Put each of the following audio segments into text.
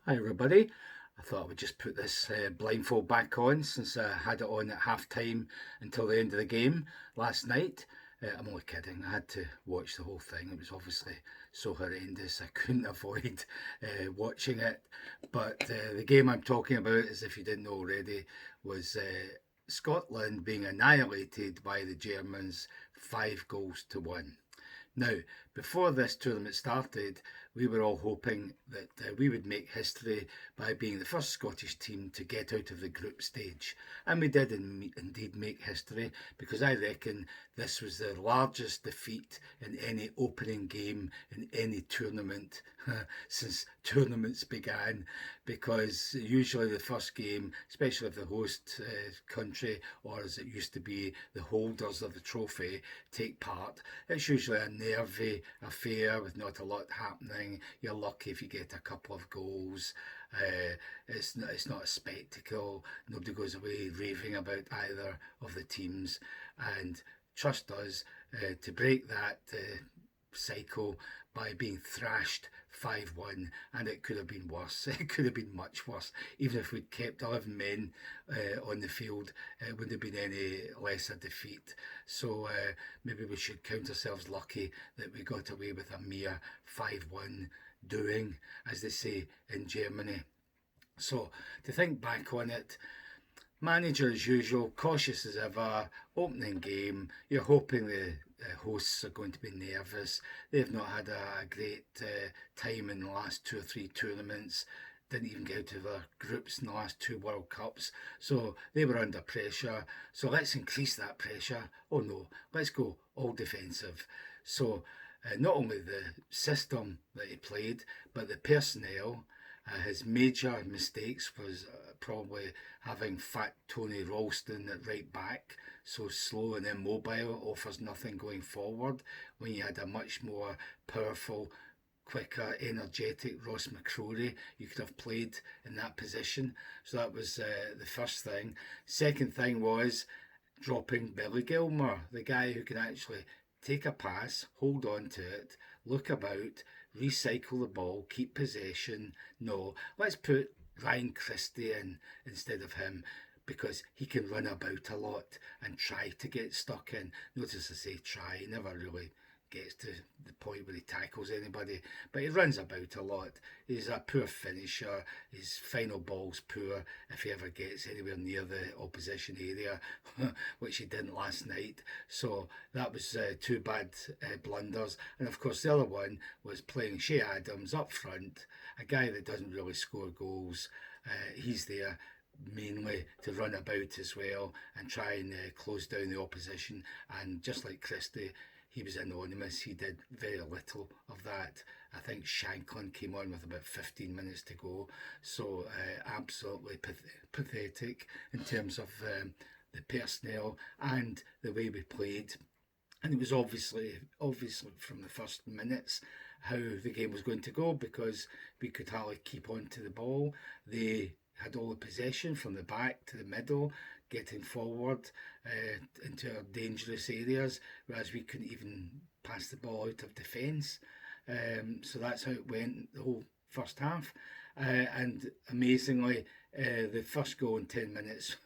Hi everybody. I thought I would just put this blindfold back on since I had it on at half time until the end of the game last night. I'm only kidding. I had to watch the whole thing. It was obviously so horrendous. I couldn't avoid watching it. But the game I'm talking about, as if you didn't know already, was Scotland being annihilated by the Germans 5 goals to 1. Now, before this tournament started, we were all hoping that we would make history by being the first Scottish team to get out of the group stage. And we did indeed make history, because I reckon this was the largest defeat in any opening game in any tournament since tournaments began, because usually the first game, especially if the host country, or as it used to be, the holders of the trophy, take part, it's usually a nervy affair with not a lot happening. You're lucky if you get a couple of goals. It's not a spectacle. Nobody goes away raving about either of the teams. And trust us, to break that cycle by being thrashed 5-1, and it could have been worse. It could have been much worse. Even if we'd kept 11 men on the field, it wouldn't have been any less a defeat. So maybe we should count ourselves lucky that we got away with a mere 5-1 doing, as they say in Germany. So to think back on it, manager as usual, cautious as ever, opening game, you're hoping the hosts are going to be nervous. They've not had a great time in the last 2 or 3 tournaments, didn't even get out of their groups in the last 2 World Cups, so they were under pressure. So let's increase that pressure. Oh no, let's go all defensive. So not only the system that he played, but the personnel. His major mistakes was probably having fat Tony Ralston at right back, so slow and immobile, offers nothing going forward, when you had a much more powerful, quicker, energetic Ross McCrory you could have played in that position. So that was the first thing. Second thing was dropping Billy Gilmore, the guy who can actually take a pass, hold on to it, look about, recycle the ball, keep possession. No, let's put Ryan Christie in instead of him, because he can run about a lot and try to get stuck in. Notice I say try, he never really gets to the point where he tackles anybody, but he runs about a lot. He's a poor finisher. His final ball's poor if he ever gets anywhere near the opposition area, which he didn't last night. So that was 2 bad blunders. And of course the other one was playing Shea Adams up front, a guy that doesn't really score goals. He's there mainly to run about as well and try and close down the opposition. And just like Christie, he was anonymous. He did very little of that. I think Shanklin came on with about 15 minutes to go. So absolutely pathetic in terms of the personnel and the way we played. And it was obviously from the first minutes how the game was going to go, because we could hardly keep on to the ball. They had all the possession from the back to the middle, getting forward into our dangerous areas, whereas we couldn't even pass the ball out of defence. So that's how it went the whole first half. And amazingly, the first goal in 10 minutes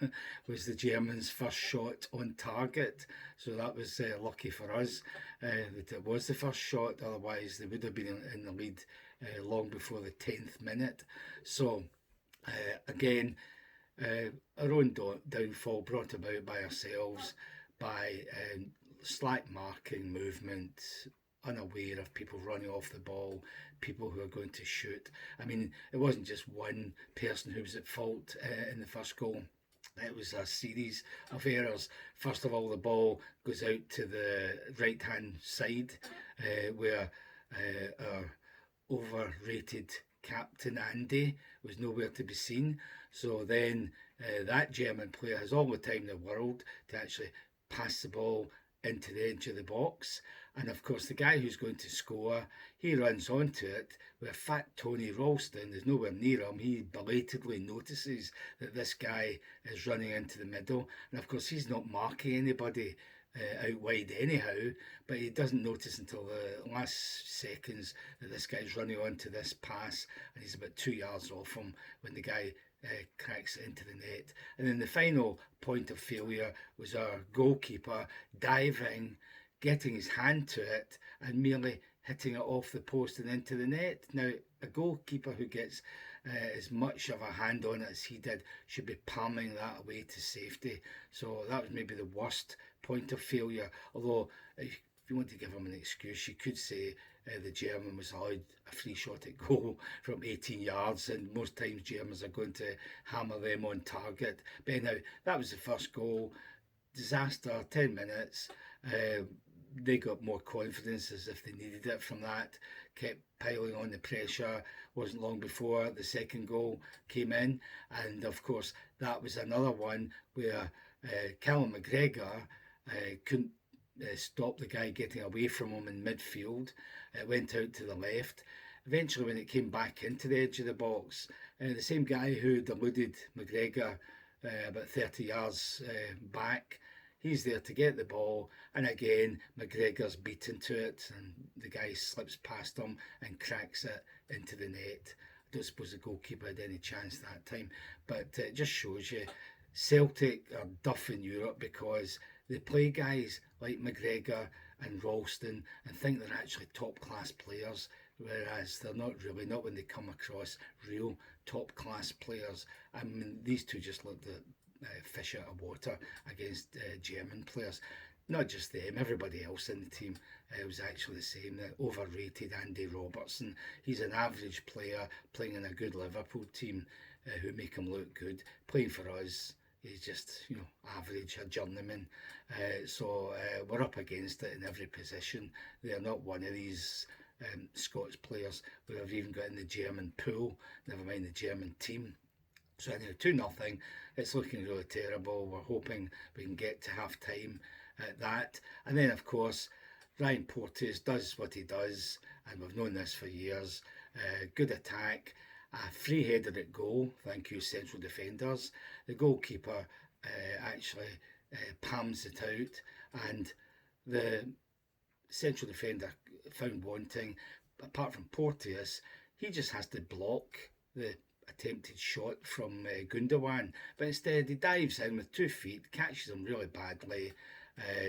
was the Germans' first shot on target. So that was lucky for us that it was the first shot, otherwise they would have been in the lead long before the 10th minute. So again, our own downfall brought about by ourselves, by slack marking movement, unaware of people running off the ball, people who are going to shoot. I mean, it wasn't just one person who was at fault in the first goal. It was a series of errors. First of all, the ball goes out to the right hand side where our overrated captain Andy was nowhere to be seen. So then that German player has all the time in the world to actually pass the ball into the edge of the box. And of course, the guy who's going to score, he runs onto it where fat Tony Ralston is nowhere near him. He belatedly notices that this guy is running into the middle. And of course, he's not marking anybody out wide anyhow, but he doesn't notice until the last seconds that this guy's running onto this pass and he's about 2 yards off him when the guy cracks it into the net. And then the final point of failure was our goalkeeper diving, getting his hand to it and merely hitting it off the post and into the net. Now, a goalkeeper who gets as much of a hand on it as he did should be palming that away to safety. So that was maybe the worst point of failure. Although, if you want to give him an excuse, you could say the German was allowed a free shot at goal from 18 yards, and most times Germans are going to hammer them on target. But anyhow, that was the first goal. Disaster, 10 minutes. They got more confidence as if they needed it from that, kept piling on the pressure. Wasn't long before the second goal came in, and of course that was another one where Callum McGregor couldn't stop the guy getting away from him in midfield. It went out to the left. Eventually, when it came back into the edge of the box, the same guy who deluded McGregor about 30 yards back, he's there to get the ball, and again McGregor's beaten to it, and the guy slips past him and cracks it into the net. I don't suppose the goalkeeper had any chance that time, but it just shows you Celtic are duff in Europe because they play guys like McGregor and Ralston and think they're actually top class players, whereas they're not really, not when they come across real top class players. I mean, these two just looked at fish out of water against German players. Not just them, everybody else in the team was actually the same. The overrated Andy Robertson. He's an average player playing in a good Liverpool team who make him look good. Playing for us, he's just, average, a journeyman. So we're up against it in every position. They're not one of these Scots players who have even got in the German pool, never mind the German team. So anyway, 2-0. It's looking really terrible. We're hoping we can get to half time at that. And then, of course, Ryan Porteous does what he does, and we've known this for years. Good attack, a free header at goal. Thank you, central defenders. The goalkeeper actually palms it out, and the central defender found wanting. Apart from Porteous, he just has to block the attempted shot from Gundogan, but instead he dives in with 2 feet, catches him really badly.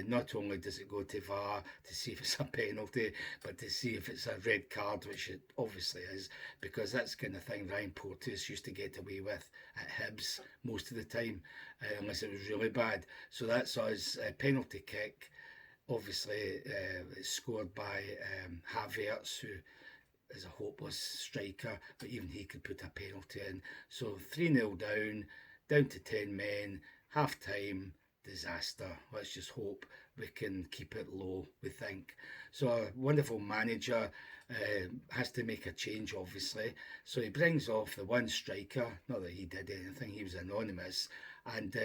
Not only does it go to VAR to see if it's a penalty, but to see if it's a red card, which it obviously is, because that's the kind of thing Ryan Porteous used to get away with at Hibs most of the time, unless it was really bad. So that's us, penalty kick. Obviously, it's scored by Havertz, who is a hopeless striker, but even he could put a penalty in. So 3-0 down to 10 men, half time, disaster. Let's just hope we can keep it low, we think. So a wonderful manager has to make a change, obviously. So he brings off the one striker, not that he did anything, he was anonymous, and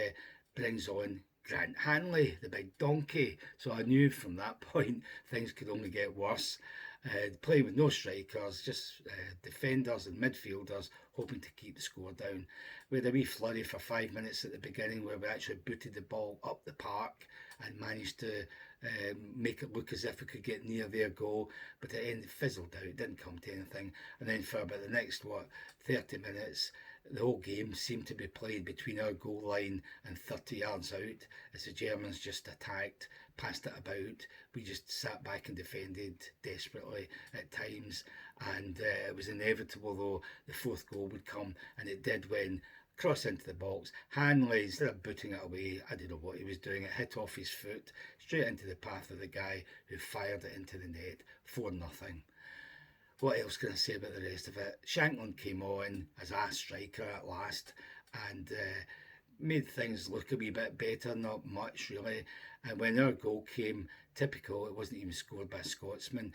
brings on Grant Hanley, the big donkey. So I knew from that point things could only get worse. Playing with no strikers, just defenders and midfielders, hoping to keep the score down. We had a wee flurry for 5 minutes at the beginning where we actually booted the ball up the park and managed to make it look as if we could get near their goal, but it fizzled out, it didn't come to anything. And then for about the next 30 minutes, the whole game seemed to be played between our goal line and 30 yards out as the Germans just attacked, passed it about. We just sat back and defended desperately at times, and it was inevitable though the fourth goal would come, and it did when cross into the box. Hanley, instead of booting it away, I don't know what he was doing, it hit off his foot straight into the path of the guy who fired it into the net. 4-0. What else can I say about the rest of it? Shankland came on as a striker at last and made things look a wee bit better, not much really. And when our goal came, typical, it wasn't even scored by a Scotsman.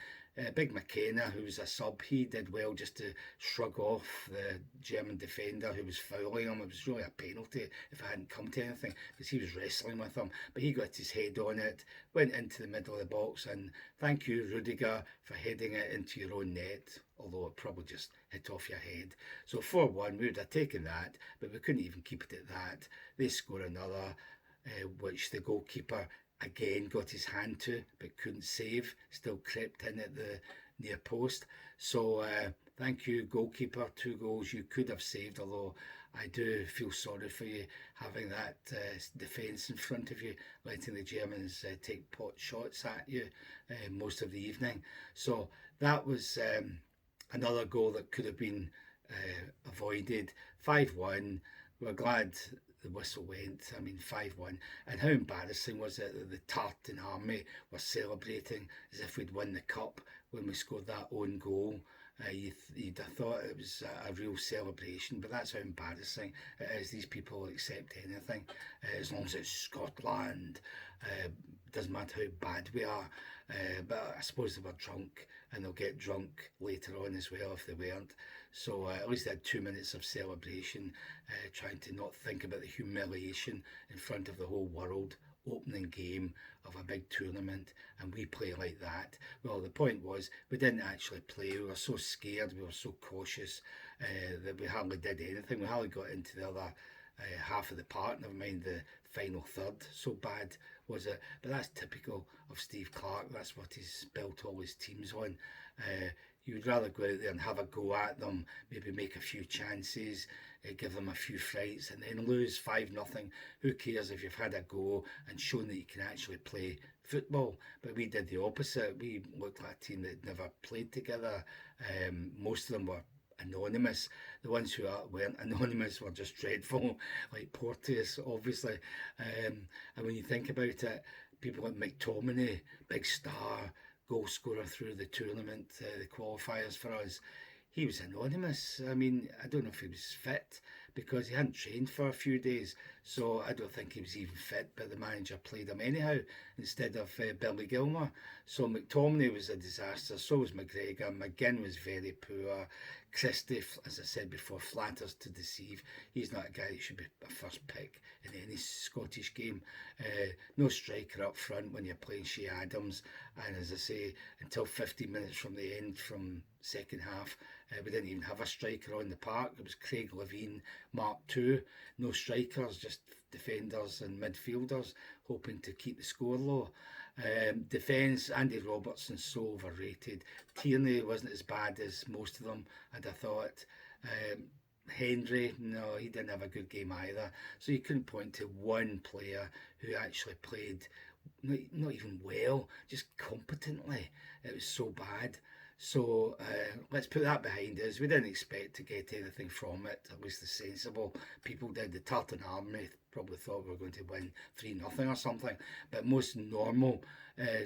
Big McKenna, who was a sub, he did well just to shrug off the German defender who was fouling him. It was really a penalty if it hadn't come to anything, because he was wrestling with him. But he got his head on it, went into the middle of the box, and thank you, Rudiger, for heading it into your own net, although it probably just hit off your head. So 4-1, we would have taken that, but we couldn't even keep it at that. They score another, which the goalkeeper again got his hand to, but couldn't save. Still crept in at the near post. So thank you, goalkeeper. 2 goals you could have saved, although I do feel sorry for you having that defence in front of you, letting the Germans take pot shots at you most of the evening. So that was another goal that could have been avoided. 5-1. We're glad the whistle went. I mean, 5-1. And how embarrassing was it that the Tartan Army were celebrating as if we'd won the cup when we scored that own goal? You'd have thought it was a real celebration, but that's how embarrassing it is. These people will accept anything as long as it's Scotland. Doesn't matter how bad we are. But I suppose they were drunk, and they'll get drunk later on as well if they weren't. So at least they had 2 minutes of celebration, trying to not think about the humiliation in front of the whole world. Opening game of a big tournament, and we play like that. Well, the point was we didn't actually play. We were so scared, we were so cautious that we hardly did anything. We hardly got into the other half of the park, never mind the final third. So bad was it. But that's typical of Steve Clarke. That's what he's built all his teams on. You would rather go out there and have a go at them, maybe make a few chances, give them a few frights, and then lose 5-0. Who cares if you've had a go and shown that you can actually play football? But we did the opposite. We looked like a team that never played together. Most of them were anonymous. The ones who weren't anonymous were just dreadful, like Porteous, obviously. And when you think about it, people like McTominay, big star, goal scorer through the tournament, the qualifiers for us, he was anonymous. I mean, I don't know if he was fit because he hadn't trained for a few days, so I don't think he was even fit, but the manager played him anyhow instead of Billy Gilmore. So McTominay was a disaster, so was McGregor. McGinn was very poor. Christie, as I said before, flatters to deceive. He's not a guy that should be a first pick in any Scottish game. No striker up front when you're playing Shea Adams, and as I say, until 15 minutes from the end, from second half, we didn't even have a striker on the park. It was Craig Levein, Mark II. No strikers, just defenders and midfielders hoping to keep the score low. Defence, Andy Robertson so overrated. Tierney wasn't as bad as most of them, I'd have thought. Henry, no, he didn't have a good game either. So you couldn't point to one player who actually played not even well, just competently. It was so bad. So let's put that behind us. We didn't expect to get anything from it, at least the sensible people did. The Tartan Army probably thought we were going to win 3-0 or something, but most normal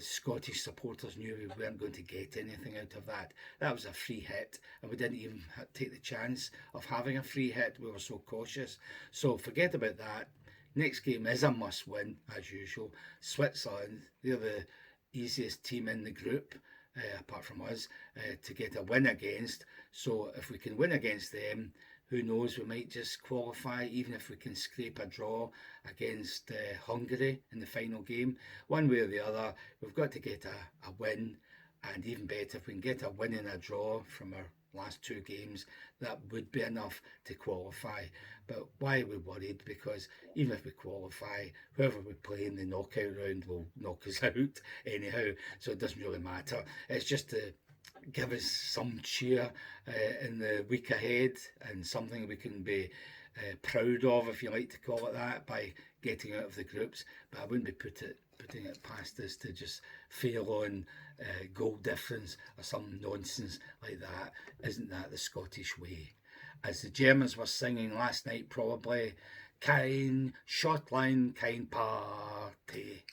Scottish supporters knew we weren't going to get anything out of that. That was a free hit, and we didn't even take the chance of having a free hit. We were so cautious. So forget about that. Next game is a must win, as usual. Switzerland, they're the easiest team in the group, apart from us, to get a win against. So if we can win against them, who knows, we might just qualify, even if we can scrape a draw against Hungary in the final game. One way or the other, we've got to get a win, and even better, if we can get a win and a draw from our last 2 games, that would be enough to qualify. But why are we worried? Because even if we qualify, whoever we play in the knockout round will knock us out anyhow, so it doesn't really matter. It's just to give us some cheer in the week ahead, and something we can be proud of, if you like to call it that, by getting out of the groups. But I wouldn't be putting it past us to just fail on goal difference or some nonsense like that. Isn't that the Scottish way? As the Germans were singing last night, probably, kein Schottland, kein Party.